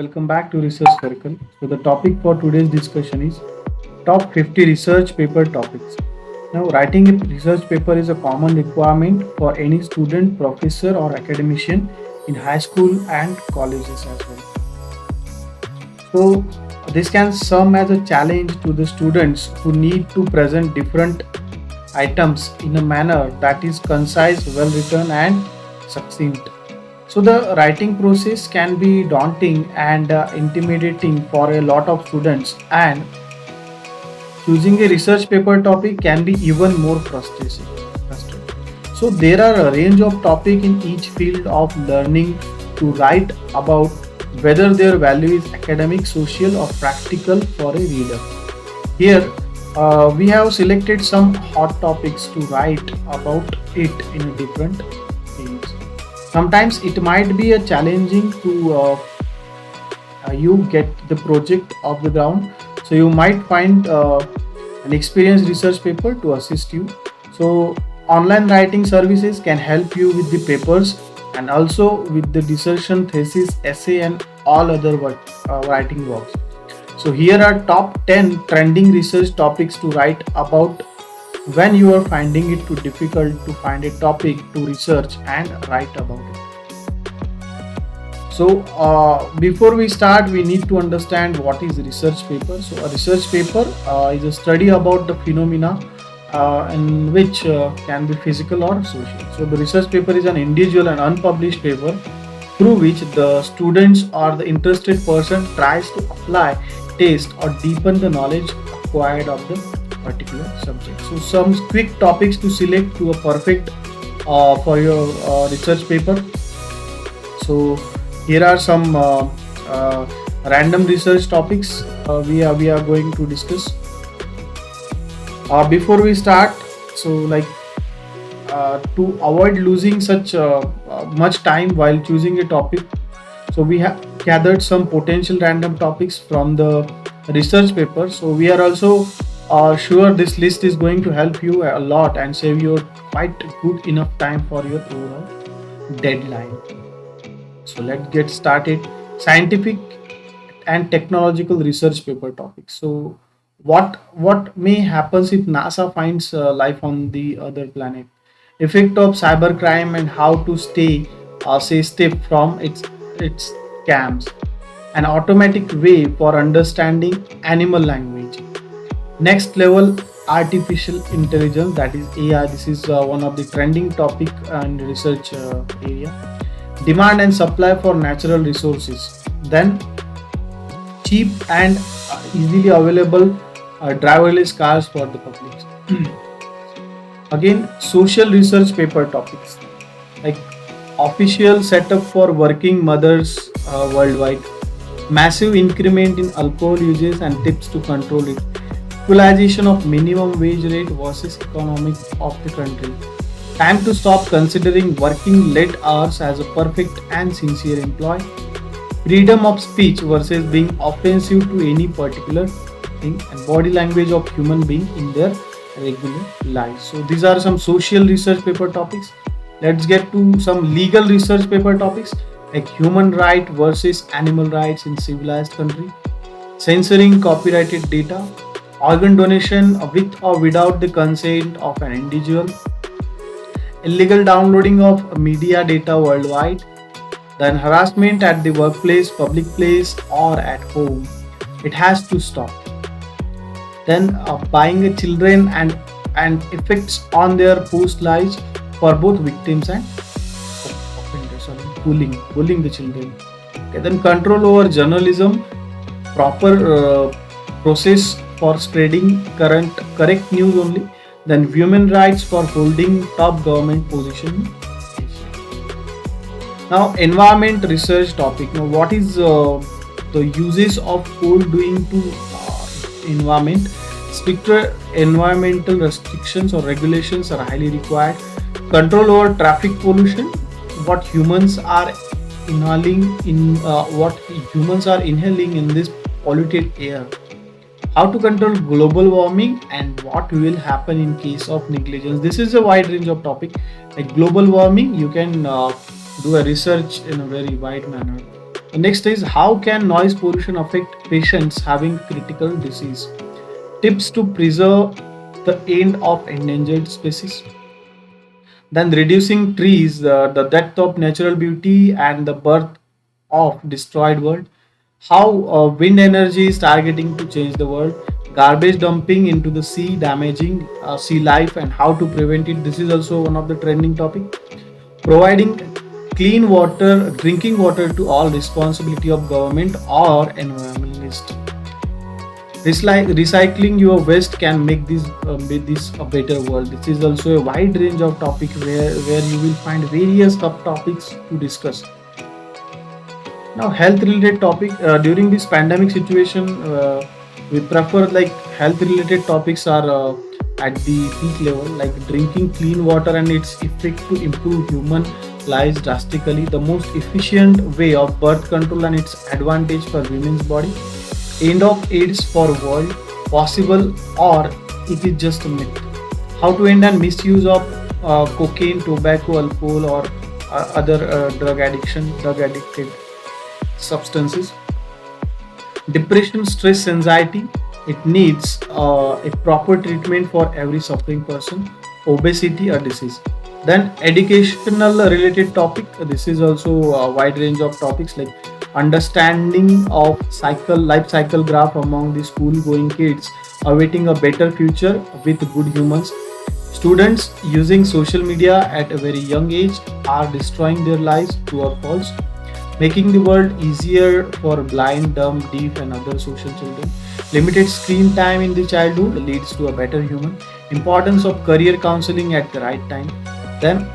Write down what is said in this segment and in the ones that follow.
welcome back to Research Circle. So, the topic for today's discussion is top 50 research paper topics. Now, writing a research paper is a common requirement for any student, professor, or academician in high school and colleges as well. So, this can serve as a challenge to the students who need to present different items in a manner that is concise, well written, and succinct. So the writing process can be daunting and intimidating for a lot of students, and choosing a research paper topic can be even more frustrating. So there are a range of topics in each field of learning to write about, whether their value is academic, social, or practical for a reader. Here we have selected some hot topics to write about it in a different fields. Sometimes it might be a challenging to you get the project off the ground, so you might find an experienced research paper to assist you. So online writing services can help you with the papers and also with the dissertation, thesis, essay, and all other writing works. So here are top 10 trending research topics to write about when you are finding it too difficult to find a topic to research and write about it. So before we start, we need to understand what is a research paper. So a research paper is a study about the phenomena in which can be physical or social. So the research paper is an individual and unpublished paper through which the students or the interested person tries to apply, test, or deepen the knowledge acquired of the particular subject. So some quick topics to select to a perfect for your research paper. So here are some random research topics we are going to discuss. Before we start, so like to avoid losing such much time while choosing a topic, so we have gathered some potential random topics from the research paper. So we are also sure this list is going to help you a lot and save you quite good enough time for your overall deadline. So let's get started. Scientific and technological research paper topics. So what may happens if NASA finds life on the other planet? Effect of cybercrime and how to stay step from its scams. An automatic way for understanding animal language. Next level artificial intelligence, that is AI. This is one of the trending topic and research area. Demand and supply for natural resources. Then cheap and easily available driverless cars for the public. Again, social research paper topics like official setup for working mothers worldwide, massive increment in alcohol uses and tips to control it, equalization of minimum wage rate versus economics of the country, time to stop considering working late hours as a perfect and sincere employee, freedom of speech versus being offensive to any particular thing, and body language of human being in their regular life. So these are some social research paper topics. Let's get to some legal research paper topics like human right versus animal rights in civilized country, censoring copyrighted data, organ donation with or without the consent of an individual, illegal downloading of media data worldwide, then harassment at the workplace, public place, or at home. It has to stop. Then buying a children and effects on their post lives for both victims and offenders. Sorry, bullying the children. Okay, then control over journalism, proper process for spreading correct news only. Then human rights for holding top government position. Now environment research topic. Now what is the uses of coal doing to environment? Stricter environmental restrictions or regulations are highly required. Control over traffic pollution. What humans are inhaling in this polluted air. How to control global warming and what will happen in case of negligence. This is a wide range of topic. Like global warming, you can do a research in a very wide manner. Next is, how can noise pollution affect patients having critical disease? Tips to preserve the end of endangered species. Then reducing trees, the death of natural beauty and the birth of destroyed world. How wind energy is targeting to change the world. Garbage dumping into the sea damaging sea life and how to prevent it. This is also one of the trending topic. Providing clean water, drinking water to all, responsibility of government or environmentalist. Recycling your waste can make this a better world. This is also a wide range of topic where you will find various subtopics to discuss. Now, health related topic during this pandemic situation, we prefer like health related topics are at the peak level, like drinking clean water and its effect to improve human lives drastically, the most efficient way of birth control and its advantage for women's body, end of AIDS for world, possible or it is just a myth, how to end and misuse of cocaine, tobacco, alcohol or other drug addicted substances. Depression, stress, anxiety, it needs a proper treatment for every suffering person. Obesity, a disease. Then educational related topic. This is also a wide range of topics like understanding of cycle life cycle graph among the school going kids awaiting a better future with good humans. Students using social media at a very young age are destroying their lives, true or false, making the world easier for blind, dumb, deaf, and other social children. Limited screen time in the childhood leads to a better human. Importance of career counseling at the right time. Then,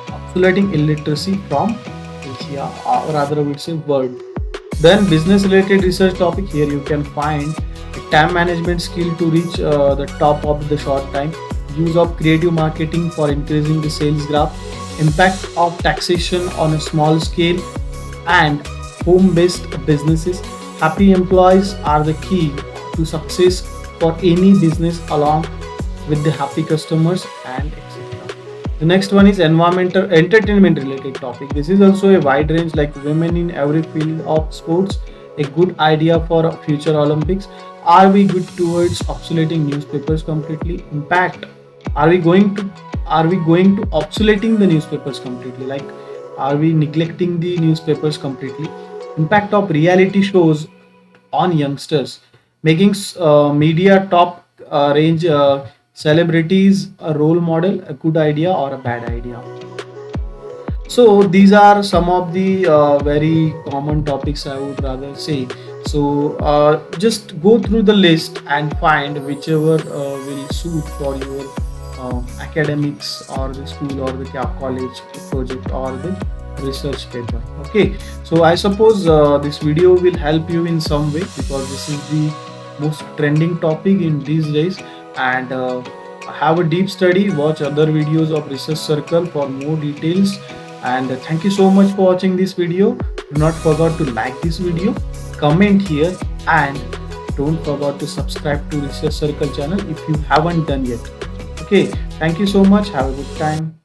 obsolating illiteracy from Asia, or rather, I would say world. Then, business related research topic, here you can find a time management skill to reach the top of the short time. Use of creative marketing for increasing the sales graph. Impact of taxation on a small scale and home-based businesses. Happy employees are the key to success for any business along with the happy customers and etc. The next one is environmental entertainment related topic. This is also a wide range like women in every field of sports, a good idea for future Olympics. Are we good towards obsoleting newspapers completely? Impact. Are we going to obsoleting the newspapers completely? Like, are we neglecting the newspapers completely? Impact of reality shows on youngsters, making media top range celebrities a role model, a good idea or a bad idea. So these are some of the very common topics I would rather say. So just go through the list and find whichever will suit for your academics or the school or the college project or the research paper. Okay, so I suppose this video will help you in some way because this is the most trending topic in these days. And have a deep study, watch other videos of research circle for more details. And thank you so much for watching this video. Do not forget to like this video, comment here, and don't forget to subscribe to research circle channel if you haven't done yet. Okay, thank you so much, have a good time.